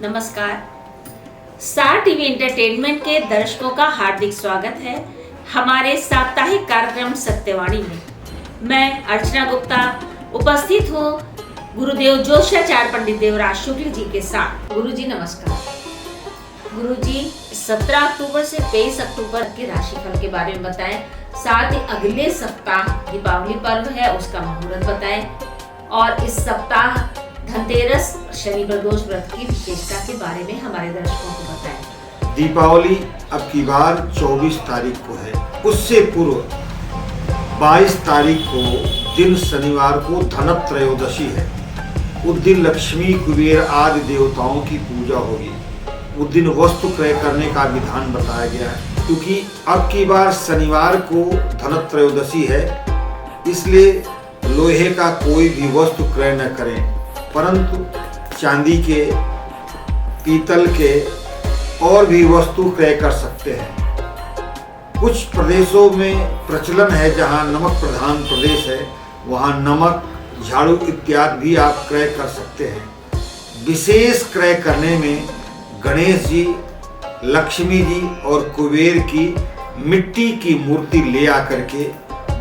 नमस्कार। Star TV entertainment के दर्शकों का हार्दिक स्वागत है हमारे साप्ताहिक कार्यक्रम सत्यवाणी में। मैं अर्चना गुप्ता उपस्थित हूँ गुरुदेव जोशाचार्य पंडित देवराज शुक्ल जी के साथ। गुरु जी नमस्कार। गुरु जी 17 अक्टूबर से 23 अक्टूबर के राशिफल के बारे में बताएं, साथ ही अगले सप्ताह दीपावली पर्व है उसका मुहूर्त बताएं और इस सप्ताह धनतेरस शनि प्रदोष व्रत की विशेषता के बारे में हमारे दर्शकों को बताएं। दीपावली अब की बार 24 तारीख को है। उससे पूर्व 22 तारीख को दिन शनिवार को धनत्रयोदशी है। उस दिन लक्ष्मी कुबेर आदि देवताओं की पूजा होगी। उस दिन वस्तु क्रय करने का विधान बताया गया है, क्योंकि अब की बार शनिवार को धनत्रयोदशी है, इसलिए लोहे का कोई भी वस्तु क्रय न करें, परंतु चांदी के, पीतल के और भी वस्तु क्रय कर सकते हैं। कुछ प्रदेशों में प्रचलन है, जहां नमक प्रधान प्रदेश है, वहां नमक, झाड़ू इत्यादि भी आप क्रय कर सकते हैं। विशेष क्रय करने में गणेश जी, लक्ष्मी जी और कुबेर की मिट्टी की मूर्ति ले आकर के,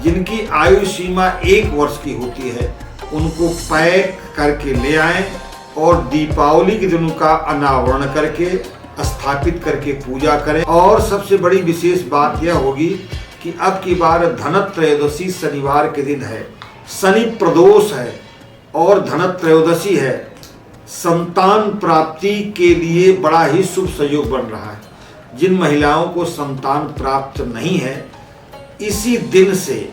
जिनकी आयु सीमा 1 वर्ष की होती है, उनको पैक करके ले आएं और दीपावली के दिन उनका अनावरण करके स्थापित करके पूजा करें। और सबसे बड़ी विशेष बात यह होगी कि अब की बार धनत्रयोदशी शनिवार के दिन है, शनि प्रदोष है और धनत्रयोदशी है। संतान प्राप्ति के लिए बड़ा ही शुभ संयोग बन रहा है। जिन महिलाओं को संतान प्राप्त नहीं है, इसी दिन से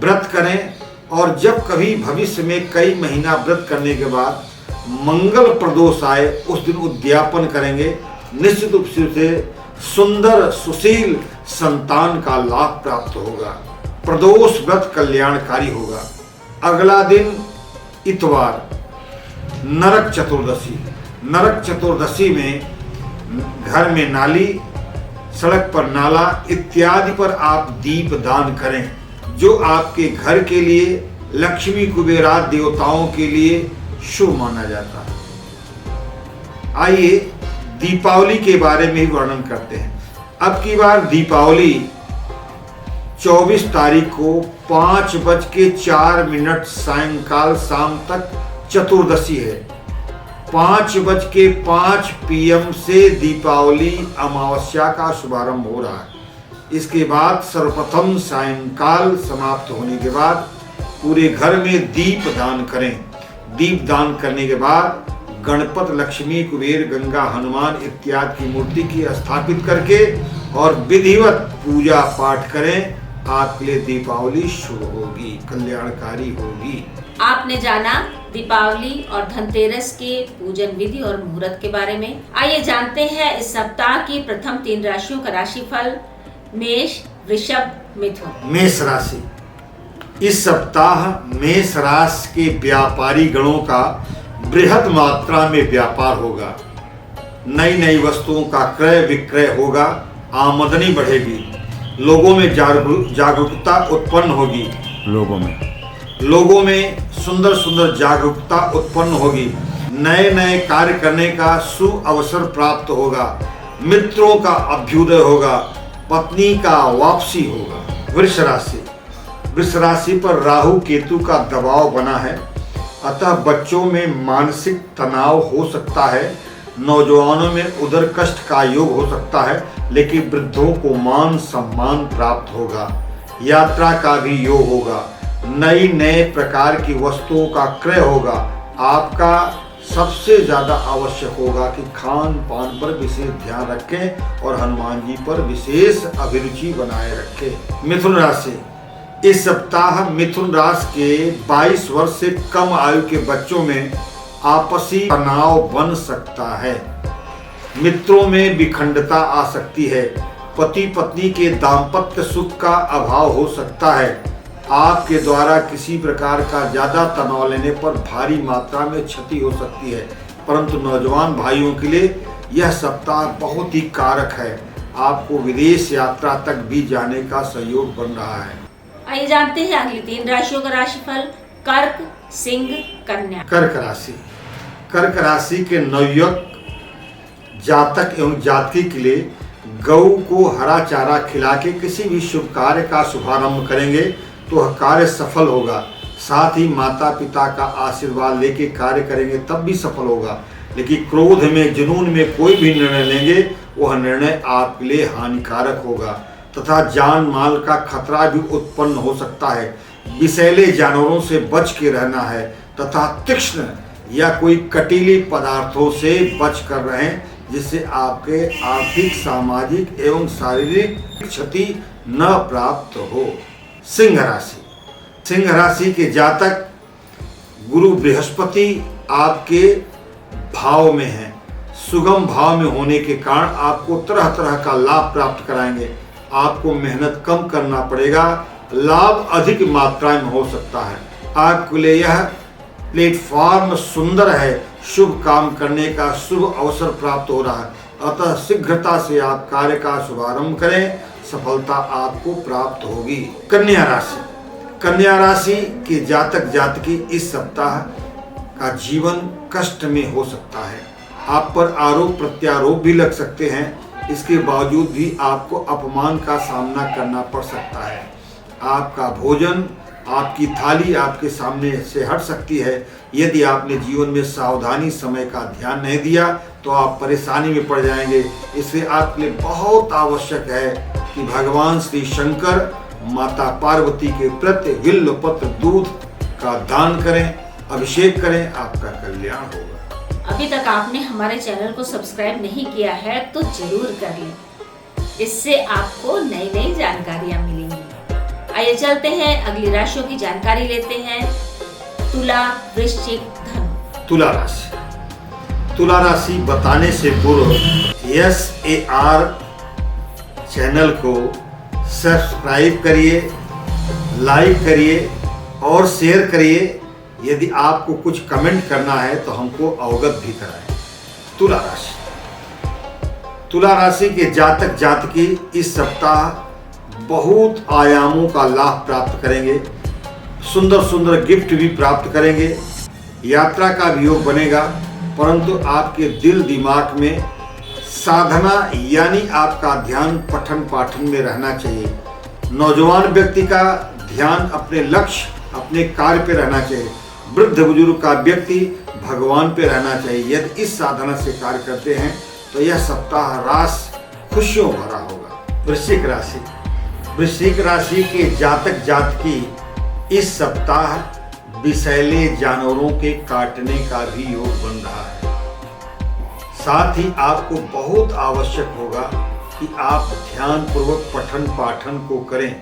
व्रत करें और जब कभी भविष्य में कई महीना व्रत करने के बाद मंगल प्रदोष आए, उस दिन उद्यापन करेंगे, निश्चित रूप से सुंदर सुशील संतान का लाभ प्राप्त होगा। प्रदोष व्रत कल्याणकारी होगा। अगला दिन इतवार, नरक चतुर्दशी। नरक चतुर्दशी में घर में नाली, सड़क पर नाला इत्यादि पर आप दीप दान करें, जो आपके घर के लिए, लक्ष्मी कुबेराद देवताओं के लिए शुभ माना जाता है। आइए दीपावली के बारे में वर्णन करते हैं। अब की बार दीपावली 24 तारीख को 5:04 सायंकाल शाम तक चतुर्दशी है। 5:05 PM से दीपावली अमावस्या का शुभारंभ हो रहा है। इसके बाद सर्वप्रथम सायंकाल समाप्त होने के बाद पूरे घर में दीप दान करें। दीप दान करने के बाद गणपत, लक्ष्मी, कुबेर, गंगा, हनुमान इत्यादि की मूर्ति की स्थापित करके और विधिवत पूजा पाठ करें। आपके लिए दीपावली शुभ होगी, कल्याणकारी होगी। आपने जाना दीपावली और धनतेरस के पूजन विधि और मुहूर्त के बारे में। आइए जानते हैं इस सप्ताह की प्रथम 3 राशियों का राशिफल। मेष, वृषभ, मिथुन। मेष राशि। इस सप्ताह मेष राशि के व्यापारी गणों का बृहद मात्रा में व्यापार होगा। नई नई वस्तुओं का क्रय विक्रय होगा। आमदनी बढ़ेगी। लोगों में जागरूकता उत्पन्न होगी। लोगों में सुंदर सुंदर जागरूकता उत्पन्न होगी। नए नए कार्य करने का शुभ अवसर प्राप्त होगा। मित्रों का अभ्युदय होगा। पत्नी का वापसी होगा। वृष राशि। वृष राशि पर राहु केतु का दबाव बना है, अतः बच्चों में मानसिक तनाव हो सकता है। नौजवानों में उदर कष्ट का योग हो सकता है, लेकिन वृद्धों को मान सम्मान प्राप्त होगा। यात्रा का भी योग होगा। नए प्रकार की वस्तुओं का क्रय होगा। आपका सबसे ज्यादा आवश्यक होगा कि खान पान पर विशेष ध्यान रखें और हनुमान जी पर विशेष अभिरुचि बनाए रखें। मिथुन राशि। इस सप्ताह मिथुन राशि के 22 वर्ष से कम आयु के बच्चों में आपसी तनाव बन सकता है। मित्रों में विखंडता आ सकती है। पति पत्नी के दाम्पत्य सुख का अभाव हो सकता है। आपके द्वारा किसी प्रकार का ज्यादा तनाव लेने पर भारी मात्रा में क्षति हो सकती है, परंतु नौजवान भाइयों के लिए यह सप्ताह बहुत ही कारक है। आपको विदेश यात्रा तक भी जाने का सहयोग बन रहा है। आइए जानते हैं अगली 3 राशियों का राशिफल। कर्क, सिंह, कन्या। कर्क राशि। कर्क राशि के नवयुवक जातक एवं जातकी के लिए गऊ को हरा चारा खिला के किसी भी शुभ कार्य का शुभारंभ करेंगे तो वह कार्य सफल होगा। साथ ही माता पिता का आशीर्वाद लेके कार्य करेंगे तब भी सफल होगा। लेकिन क्रोध में, जुनून में कोई भी निर्णय लेंगे वह निर्णय आपके लिए हानिकारक होगा तथा जान माल का खतरा भी उत्पन्न हो सकता है। विषैले जानवरों से बच के रहना है तथा तीक्ष्ण या कोई कटीली पदार्थों से बच कर रहें, जिससे आपके आर्थिक, सामाजिक एवं शारीरिक क्षति न प्राप्त हो। सिंह राशि। सिंह राशि के जातक गुरु बृहस्पति आपके भाव में है। सुगम भाव में होने के कारण आपको तरह तरह का लाभ प्राप्त कराएंगे। आपको मेहनत कम करना पड़ेगा, लाभ अधिक मात्रा में हो सकता है। आपके लिए यह प्लेटफॉर्म सुंदर है, शुभ काम करने का शुभ अवसर प्राप्त हो रहा है। अतः शीघ्रता से आप कार्य का शुभारंभ करें, सफलता आपको प्राप्त होगी। कन्या राशि। कन्या राशि के जातक जातकी इस सप्ताह का जीवन कष्ट में हो सकता है। आप पर आरोप प्रत्यारोप भी लग सकते हैं। इसके बावजूद भी आपको अपमान का सामना करना पड़ सकता है। आपका भोजन, आपकी थाली आपके सामने से हट सकती है। यदि आपने जीवन में सावधानी, समय का ध्यान नहीं दिया तो आप परेशानी में पड़ जाएंगे। इसलिए आपके लिए बहुत आवश्यक है कि भगवान श्री शंकर, माता पार्वती के प्रति बिल्व पत्र दूध का दान करें, अभिषेक करें, आपका कल्याण होगा। अभी तक आपने हमारे चैनल को सब्सक्राइब नहीं किया है तो जरूर कर लें। इससे आपको नई नई जानकारियाँ मिलेंगी। आइए चलते हैं अगली राशियों की जानकारी लेते हैं। तुला, वृश्चिक, धनु। तुला राशि। तुला राशि बताने से पूर्व SAR चैनल को सब्सक्राइब करिए, लाइक करिए और शेयर करिए। यदि आपको कुछ कमेंट करना है तो हमको अवगत भी कराएं। तुला राशि। तुला राशि के जातक जातकी इस सप्ताह बहुत आयामों का लाभ प्राप्त करेंगे। सुंदर सुंदर गिफ्ट भी प्राप्त करेंगे। यात्रा का भी योग बनेगा, परंतु आपके दिल दिमाग में साधना यानी आपका ध्यान पठन पाठन में रहना चाहिए। नौजवान व्यक्ति का ध्यान अपने लक्ष्य, अपने कार्य पे रहना चाहिए। वृद्ध बुजुर्ग का व्यक्ति भगवान पे रहना चाहिए। यदि इस साधना से कार्य करते हैं तो यह सप्ताह रास खुशियों भरा होगा। वृश्चिक राशि। वृश्चिक राशि के जातक जातकी इस सप्ताह विषैले जानवरों के काटने का भी योग बन रहा है। साथ ही आपको बहुत आवश्यक होगा कि आप ध्यान पूर्वक पठन पाठन को करें।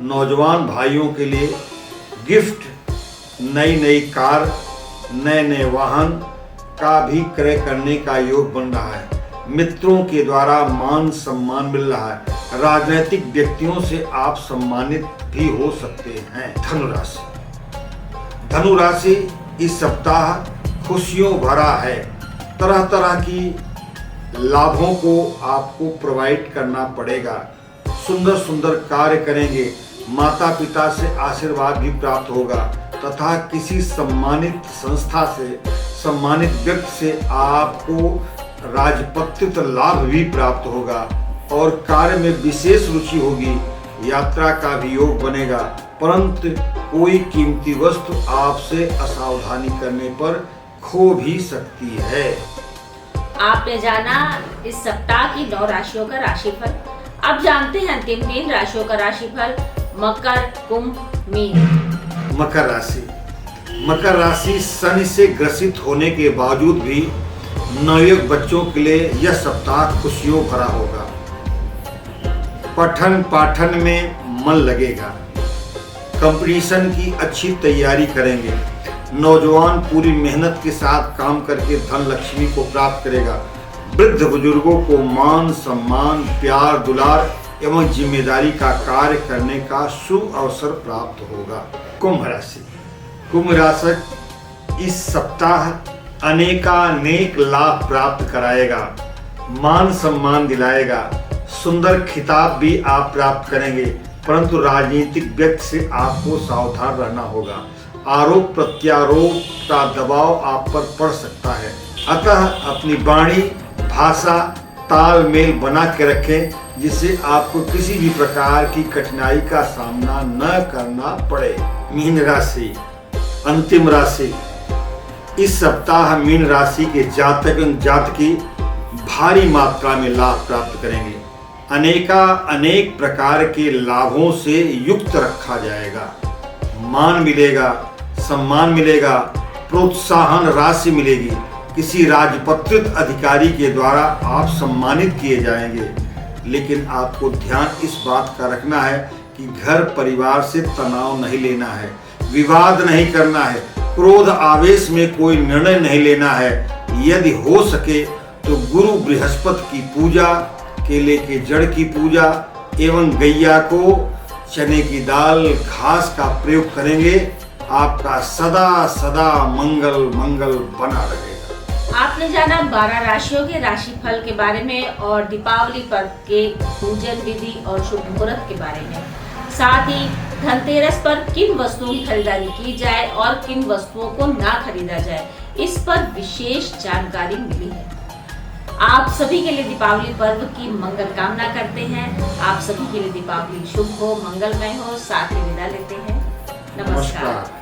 नौजवान भाइयों के लिए गिफ्ट, नई नई कार, नए नए वाहन का भी क्रय करने का योग बन रहा है। मित्रों के द्वारा मान सम्मान मिल रहा है। राजनीतिक व्यक्तियों से आप सम्मानित भी हो सकते हैं। धनु राशि। धनु राशि इस सप्ताह खुशियों भरा है। तरह तरह की लाभों को आपको प्रोवाइड करना पड़ेगा। सुंदर सुंदर कार्य करेंगे। माता पिता से आशीर्वाद भी प्राप्त होगा तथा किसी सम्मानित संस्था से, सम्मानित व्यक्ति से आपको राजपत्रित लाभ भी प्राप्त होगा और कार्य में विशेष रुचि होगी। यात्रा का भी योग बनेगा, परंतु कोई कीमती वस्तु आपसे असावधानी करने पर खो भी सकती है। आपने जाना इस सप्ताह की 9 राशियों का राशिफल। अब जानते हैं अंतिम 3 राशियों का राशिफल। मकर, कुंभ, मीन। मकर राशि। मकर राशि शनि से ग्रसित होने के बावजूद भी नवयुवक बच्चों के लिए यह सप्ताह खुशियों भरा होगा। पठन पाठन में मन लगेगा। कंपटीशन की अच्छी तैयारी करेंगे। नौजवान पूरी मेहनत के साथ काम करके धन लक्ष्मी को प्राप्त करेगा। वृद्ध बुजुर्गों को मान सम्मान, प्यार दुलार एवं जिम्मेदारी का कार्य करने का शुभ अवसर प्राप्त होगा। कुंभ राशि। कुंभ राशि इस सप्ताह अनेकानेक लाभ प्राप्त कराएगा। मान सम्मान दिलाएगा। सुंदर खिताब भी आप प्राप्त करेंगे, परंतु राजनीतिक व्यक्ति से आपको सावधान रहना होगा। आरोप प्रत्यारोप का दबाव आप पर पड़ सकता है, अतः अपनी वाणी, भाषा तालमेल बना के रखें, जिससे आपको किसी भी प्रकार की कठिनाई का सामना न करना पड़े। मीन राशि, अंतिम राशि। इस सप्ताह मीन राशि के जातक एवं जातकी भारी मात्रा में लाभ प्राप्त करेंगे। अनेक प्रकार के लाभों से युक्त रखा जाएगा। मान मिलेगा, सम्मान मिलेगा, प्रोत्साहन राशि मिलेगी। किसी राजपत्रित अधिकारी के द्वारा आप सम्मानित किए जाएंगे। लेकिन आपको ध्यान इस बात का रखना है कि घर परिवार से तनाव नहीं लेना है, विवाद नहीं करना है, क्रोध आवेश में कोई निर्णय नहीं लेना है। यदि हो सके तो गुरु बृहस्पति की पूजा, केले के जड़ की पूजा एवं गैया को चने की दाल घास का प्रयोग करेंगे। आपका सदा सदा मंगल मंगल बना रहेगा। आपने जाना 12 राशियों के राशिफल के बारे में और दीपावली पर्व के पूजन विधि और शुभ मुहूर्त के बारे में। साथ ही धनतेरस पर किन वस्तुओं की खरीदारी की जाए और किन वस्तुओं को ना खरीदा जाए, इस पर विशेष जानकारी मिली है। आप सभी के लिए दीपावली पर्व की मंगल कामना करते हैं। आप सभी के लिए दीपावली शुभ हो, मंगलमय हो। साथ ही विदा लेते हैं। नमस्कार।